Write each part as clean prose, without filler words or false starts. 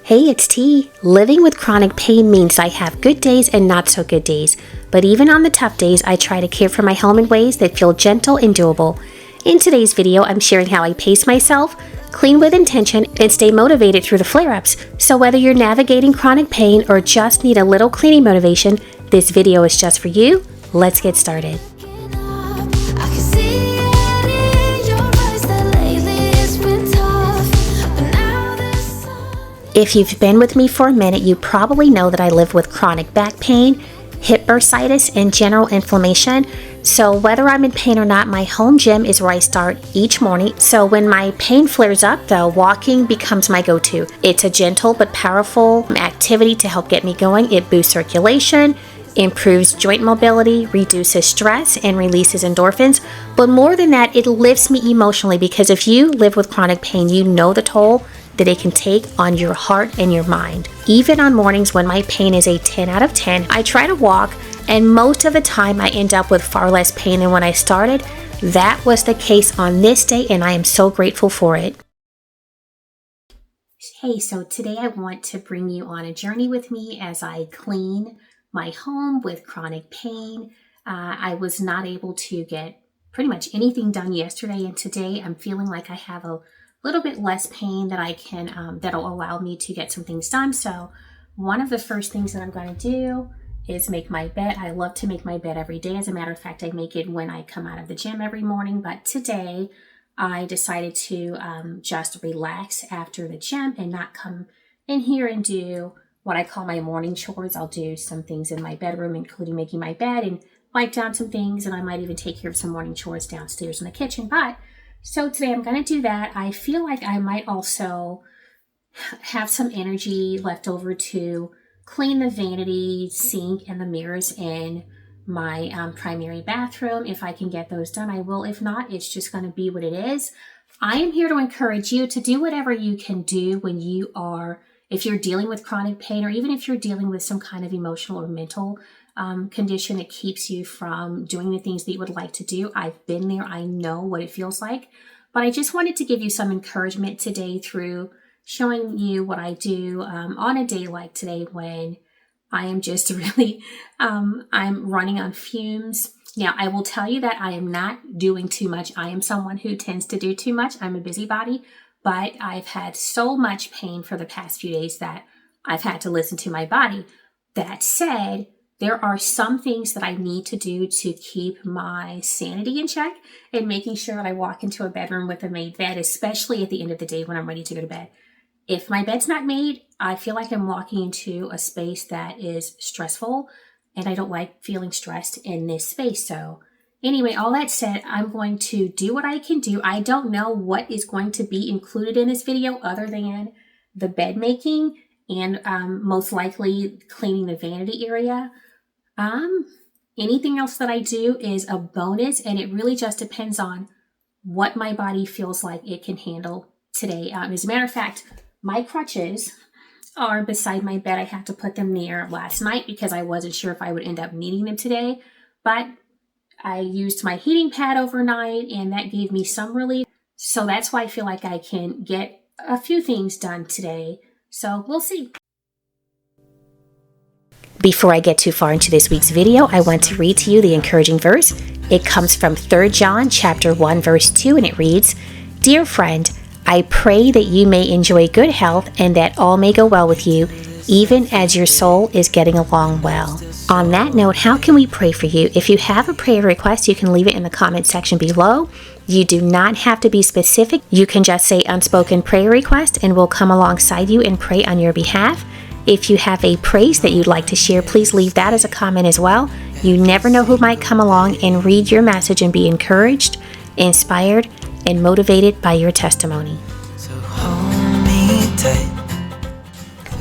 Hey, it's T. Living with chronic pain means I have good days and not so good days. But even on the tough days, I try to care for my home in ways that feel gentle and doable. In today's video, I'm sharing how I pace myself, clean with intention, and stay motivated through the flare-ups. So whether you're navigating chronic pain or just need a little cleaning motivation, this video is just for you. Let's get started. If you've been with me for a minute, you probably know that I live with chronic back pain, hip bursitis, and general inflammation. So whether I'm in pain or not, my home gym is where I start each morning. So when my pain flares up, though, walking becomes my go-to. It's a gentle but powerful activity to help get me going. It boosts circulation, improves joint mobility, reduces stress, and releases endorphins. But more than that, it lifts me emotionally, because if you live with chronic pain, you know the toll that it can take on your heart and your mind. Even on mornings when my pain is a 10 out of 10, I try to walk, and most of the time I end up with far less pain than when I started. That was the case on this day, and I am so grateful for it. Hey, so today I want to bring you on a journey with me as I clean my home with chronic pain. I was not able to get pretty much anything done yesterday, and today I'm feeling like I have a little bit less pain that I can, that'll allow me to get some things done. So one of the first things that I'm going to do is make my bed. I love to make my bed every day. As a matter of fact, I make it when I come out of the gym every morning. But today I decided to just relax after the gym and not come in here and do what I call my morning chores. I'll do some things in my bedroom, including making my bed and wipe down some things. And I might even take care of some morning chores downstairs in the kitchen. So today I'm going to do that. I feel like I might also have some energy left over to clean the vanity, sink, and the mirrors in my primary bathroom. If I can get those done, I will. If not, it's just going to be what it is. I am here to encourage you to do whatever you can do when if you're dealing with chronic pain, or even if you're dealing with some kind of emotional or mental condition that keeps you from doing the things that you would like to do. I've been there. I know what it feels like. But I just wanted to give you some encouragement today through showing you what I do on a day like today, when I am just really, I'm running on fumes. Now, I will tell you that I am not doing too much. I am someone who tends to do too much. I'm a busybody, but I've had so much pain for the past few days that I've had to listen to my body. That said, there are some things that I need to do to keep my sanity in check, and making sure that I walk into a bedroom with a made bed, especially at the end of the day when I'm ready to go to bed. If my bed's not made, I feel like I'm walking into a space that is stressful, and I don't like feeling stressed in this space. So anyway, all that said, I'm going to do what I can do. I don't know what is going to be included in this video other than the bed making and most likely cleaning the vanity area. Anything else that I do is a bonus, and it really just depends on what my body feels like it can handle today. As a matter of fact, my crutches are beside my bed. I had to put them near last night because I wasn't sure if I would end up needing them today, but I used my heating pad overnight, and that gave me some relief. So that's why I feel like I can get a few things done today. So we'll see. Before I get too far into this week's video, I want to read to you the encouraging verse. It comes from 3 John chapter 1, verse 2, and it reads, "Dear friend, I pray that you may enjoy good health and that all may go well with you, even as your soul is getting along well." On that note, how can we pray for you? If you have a prayer request, you can leave it in the comment section below. You do not have to be specific. You can just say unspoken prayer request, and we'll come alongside you and pray on your behalf. If you have a praise that you'd like to share, please leave that as a comment as well. You never know who might come along and read your message and be encouraged, inspired, and motivated by your testimony.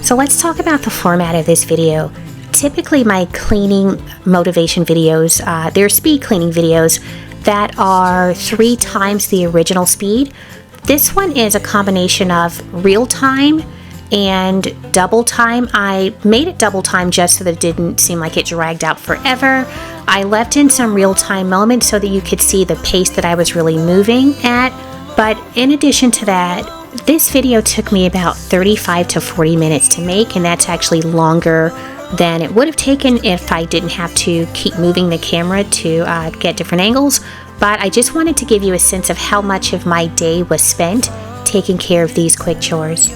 So let's talk about the format of this video. Typically my cleaning motivation videos, they're speed cleaning videos that are 3 times the original speed. This one is a combination of real time and double time. I made it double time just so that it didn't seem like it dragged out forever. I left in some real time moments so that you could see the pace that I was really moving at. But in addition to that, This video took me about 35 to 40 minutes to make, and that's actually longer than it would have taken if I didn't have to keep moving the camera to get different angles. But I just wanted to give you a sense of how much of my day was spent taking care of these quick chores.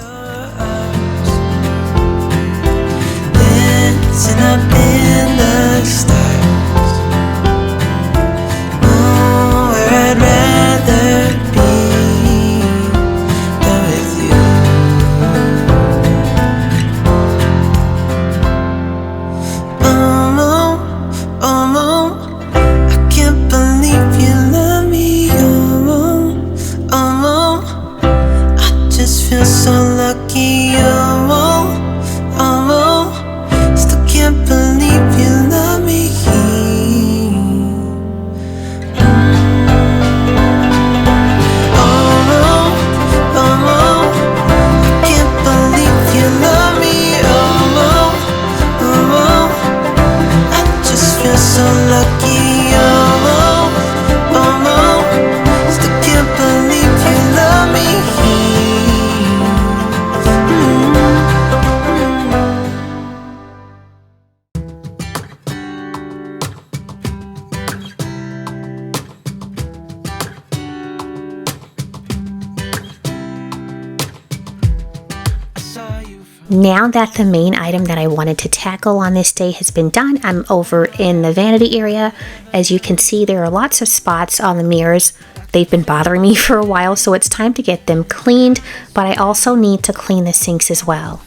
Now that the main item that I wanted to tackle on this day has been done, I'm over in the vanity area. As you can see, there are lots of spots on the mirrors. They've been bothering me for a while, so it's time to get them cleaned, but I also need to clean the sinks as well.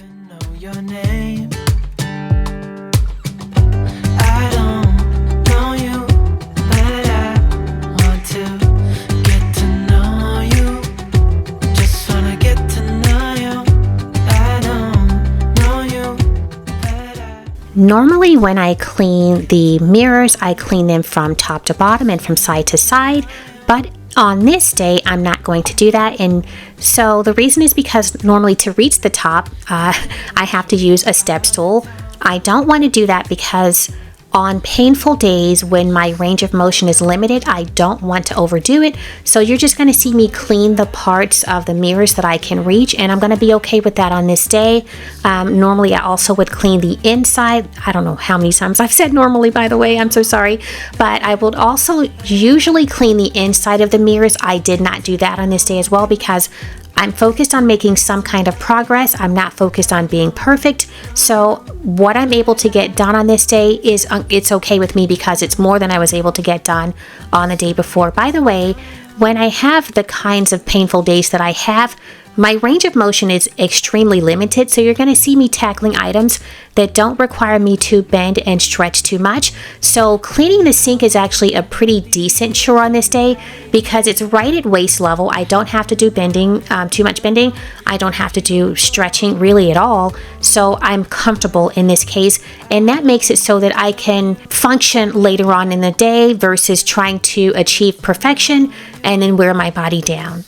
Normally when I clean the mirrors, I clean them from top to bottom and from side to side, but on this day, I'm not going to do that. And so the reason is because normally to reach the top, I have to use a step stool. I don't want to do that because on painful days when my range of motion is limited, I don't want to overdo it. So you're just going to see me clean the parts of the mirrors that I can reach, and I'm going to be okay with that on this day. Normally I also would clean the inside. I don't know how many times I've said normally, by the way, I'm so sorry. But I would also usually clean the inside of the mirrors. I did not do that on this day as well because I'm focused on making some kind of progress. I'm not focused on being perfect. So what I'm able to get done on this day is it's okay with me because it's more than I was able to get done on the day before. By the way, when I have the kinds of painful days that I have, my range of motion is extremely limited, so you're going to see me tackling items that don't require me to bend and stretch too much. So cleaning the sink is actually a pretty decent chore on this day because it's right at waist level. I don't have to do bending, too much bending. I don't have to do stretching really at all. So I'm comfortable in this case, and that makes it so that I can function later on in the day versus trying to achieve perfection and then wear my body down.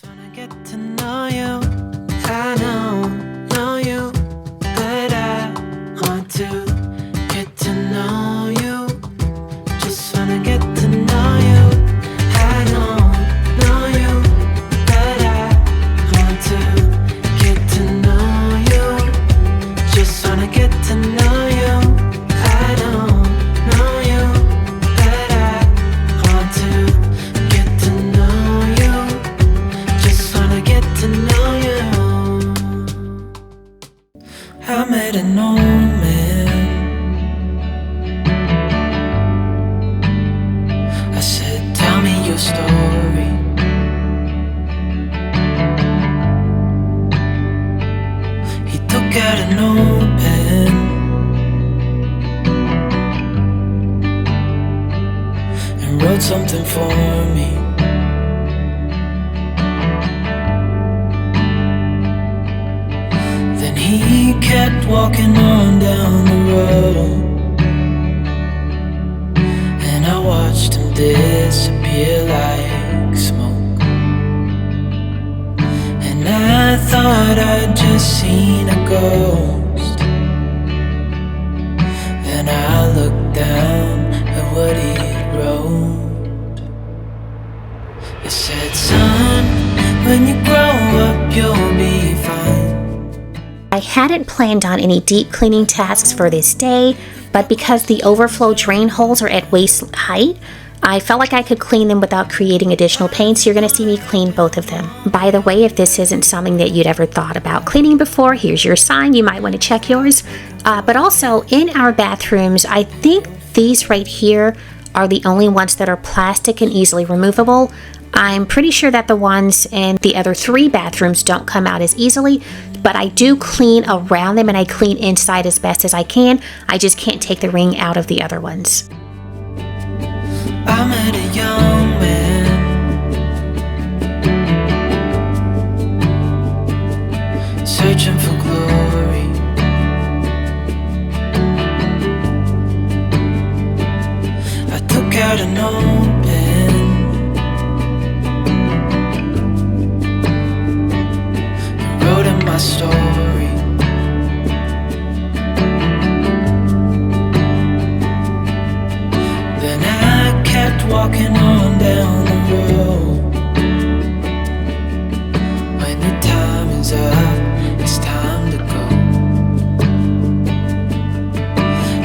I know you, but I want to get to know you. Just wanna get to know you. I know you, but I want to get to know you. Just wanna get to know you. I know you, but I want to get to know you. Just wanna get to know you. I met an old man. I said, tell me your story. He took out an old pen and wrote something for me. He kept walking on down the road, and I watched him disappear like smoke. And I thought I'd just seen a ghost. Then I looked down at what he wrote. It said, son, when you grow up you'll be fine. I hadn't planned on any deep cleaning tasks for this day, but because the overflow drain holes are at waist height, I felt like I could clean them without creating additional pain, so you're going to see me clean both of them. By the way, if this isn't something that you'd ever thought about cleaning before, here's your sign. You might want to check yours. But also, in our bathrooms, I think these right here are the only ones that are plastic and easily removable. I'm pretty sure that the ones in the other 3 bathrooms don't come out as easily, but I do clean around them and I clean inside as best as I can. I just can't take the ring out of the other ones. I met a young man, searching for glory. I took out an old pen and wrote in my story. Then I kept walking on down the road. When your time is up, it's time to go.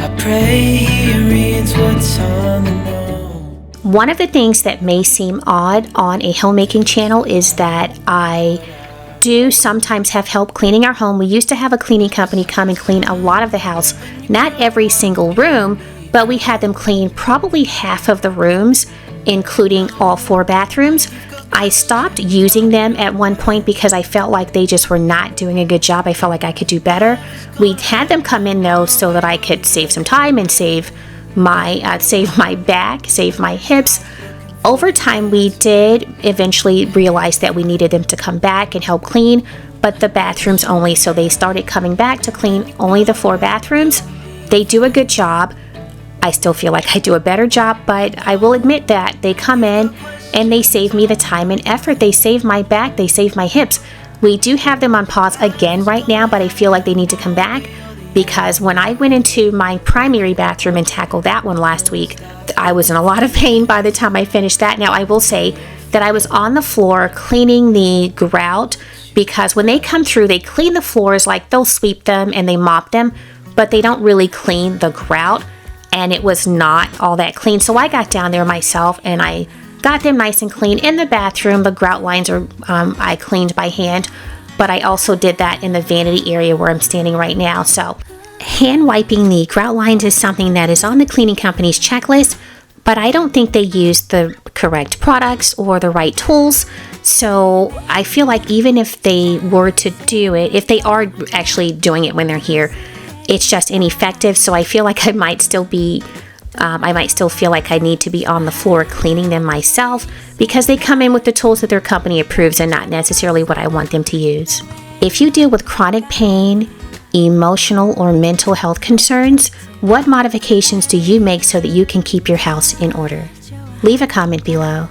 I pray he reads what's on the note. One of the things that may seem odd on a homemaking channel is that I do sometimes have help cleaning our home. We used to have a cleaning company come and clean a lot of the house, not every single room, but we had them clean probably half of the rooms, including all 4 bathrooms. I stopped using them at one point because I felt like they just were not doing a good job. I felt like I could do better. We had them come in though so that I could save some time and save my back, save my hips. Over time, we did eventually realize that we needed them to come back and help clean, but the bathrooms only. So they started coming back to clean only the 4 bathrooms. They do a good job. I still feel like I do a better job, but I will admit that they come in and they save me the time and effort. They save my back, they save my hips. We do have them on pause again right now, but I feel like they need to come back because when I went into my primary bathroom and tackled that one last week, I was in a lot of pain by the time I finished that. Now, I will say that I was on the floor cleaning the grout because when they come through, they clean the floors, like they'll sweep them and they mop them, but they don't really clean the grout. And it was not all that clean. So I got down there myself and I got them nice and clean in the bathroom. The grout lines are I cleaned by hand, but I also did that in the vanity area where I'm standing right now. So hand wiping the grout lines is something that is on the cleaning company's checklist, but I don't think they use the correct products or the right tools. So I feel like even if they were to do it, if they are actually doing it when they're here, it's just ineffective. So I feel like I might still feel like I need to be on the floor cleaning them myself because they come in with the tools that their company approves and not necessarily what I want them to use. If you deal with chronic pain, emotional or mental health concerns, what modifications do you make so that you can keep your house in order? Leave a comment below.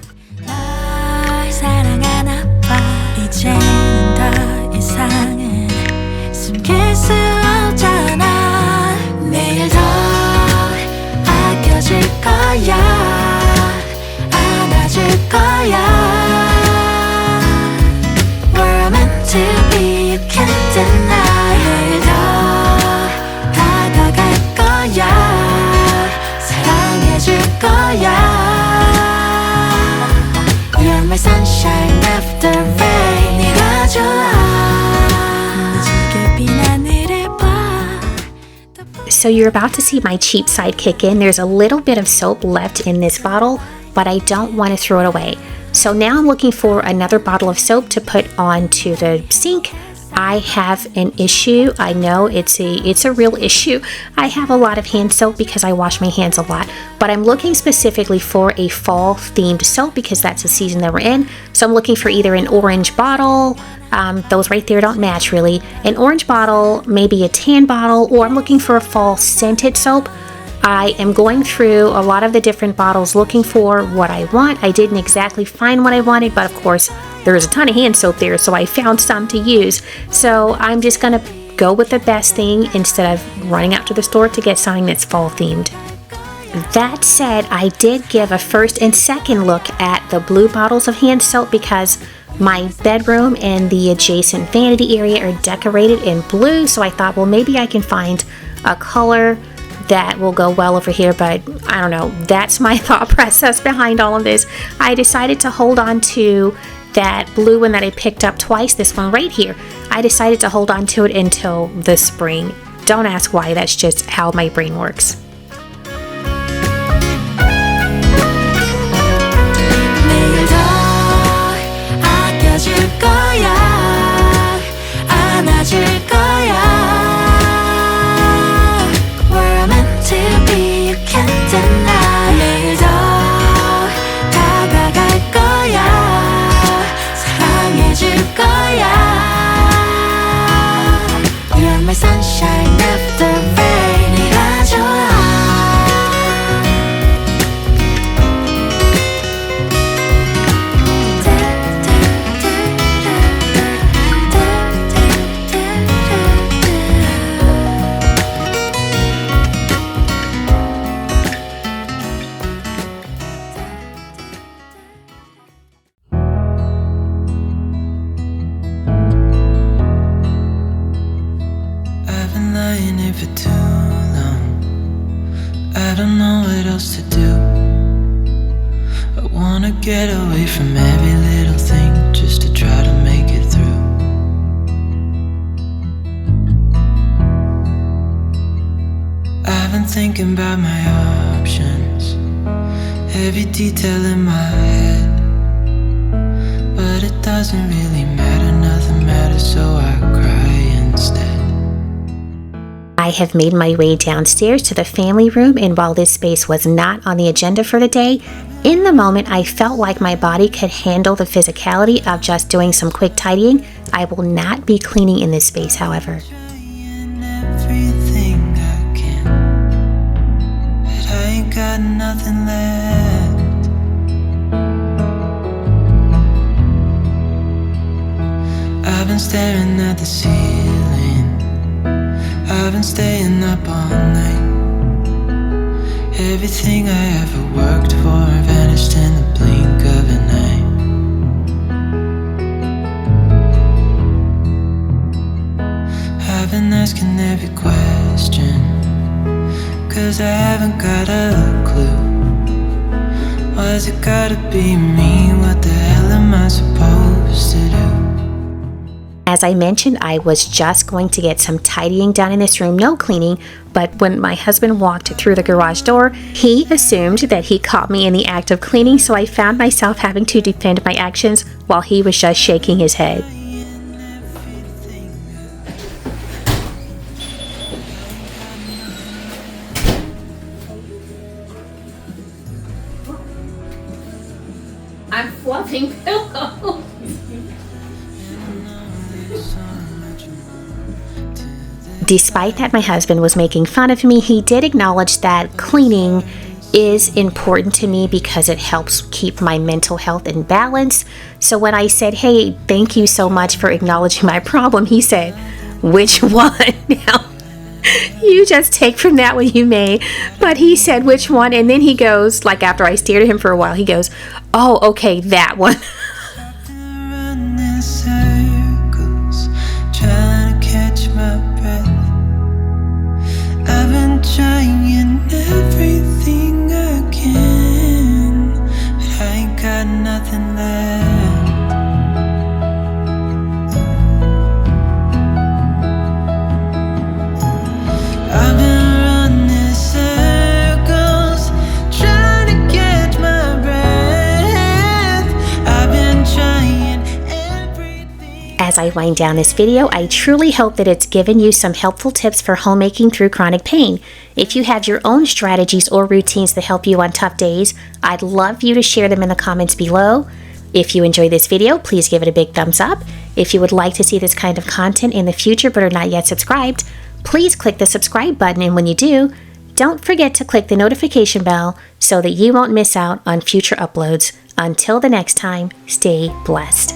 We're meant to be, you can't deny. 내일 더 다가갈 거야. 사랑해줄 거야. You're my sunshine after rain. 네가 좋아. 늦게 빈 하늘을 봐. So you're about to see my cheap side kick in. There's a little bit of soap left in this bottle, but I don't want to throw it away. So now I'm looking for another bottle of soap to put onto the sink. I have an issue. I know it's a real issue. I have a lot of hand soap because I wash my hands a lot, but I'm looking specifically for a fall themed soap because that's the season that we're in. So I'm looking for either an orange bottle, those right there don't match really, an orange bottle, maybe a tan bottle, or I'm looking for a fall scented soap. I am going through a lot of the different bottles looking for what I want. I didn't exactly find what I wanted, but of course there's a ton of hand soap there, so I found some to use. So I'm just gonna go with the best thing instead of running out to the store to get something that's fall themed. That said, I did give a first and second look at the blue bottles of hand soap because My bedroom and the adjacent vanity area are decorated in blue, so I thought, well, maybe I can find a color that will go well over here, but I don't know. That's my thought process behind all of this. I decided to hold on to that blue one that I picked up twice, this one right here. I decided to hold on to it until the spring. Don't ask why, that's just how my brain works. My sunshine after rain, 네가 좋아. I've been lying here for too long. I don't know what else to do. I wanna get away from every little thing just to try to make it through. I've been thinking about my options, every detail in my head, but it doesn't really matter, nothing matters, so I cry instead. I have made my way downstairs to the family room, and while this space was not on the agenda for the day, in the moment I felt like my body could handle the physicality of just doing some quick tidying. I will not be cleaning in this space, however. Trying everything I can, but I ain't got nothing left. I've been staring at the ceiling, I've been staying up all night. Everything I ever worked for vanished in the blink of an eye. I've been asking every question, 'cause I haven't got a clue. Why's it gotta be me? What the hell am I supposed to do? As I mentioned, I was just going to get some tidying done in this room, no cleaning, but when my husband walked through the garage door, he assumed that he caught me in the act of cleaning, so I found myself having to defend my actions while he was just shaking his head. I'm fluffing pillows. Despite that my husband was making fun of me, he did acknowledge that cleaning is important to me because it helps keep my mental health in balance. So when I said, hey, thank you so much for acknowledging my problem, he said, which one? Now, you just take from that what you may. But he said, which one? And then he goes, like after I stared at him for a while, he goes, oh, okay, that one. Running circles, trying to catch my breath. I've been trying everything I can, but I ain't got nothing left. I've been running circles, trying to catch my breath. I've been trying everything. As I wind down this video, I truly hope that it's given you some helpful tips for homemaking through chronic pain. If you have your own strategies or routines that help you on tough days, I'd love for you to share them in the comments below. If you enjoyed this video, please give it a big thumbs up. If you would like to see this kind of content in the future but are not yet subscribed, please click the subscribe button, and when you do, don't forget to click the notification bell so that you won't miss out on future uploads. Until the next time, stay blessed.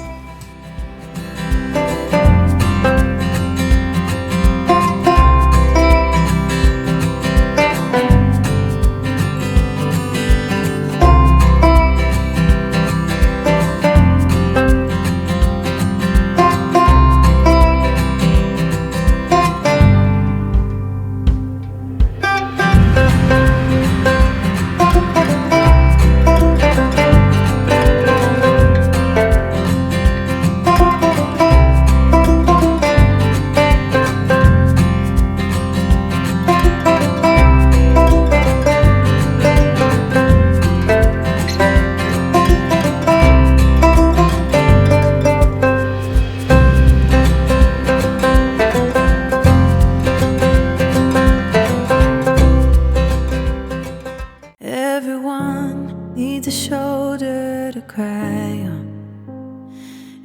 to cry on.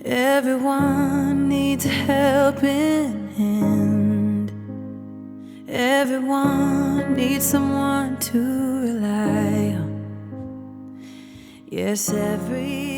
Everyone needs a helping hand. Everyone needs someone to rely on. Yes, every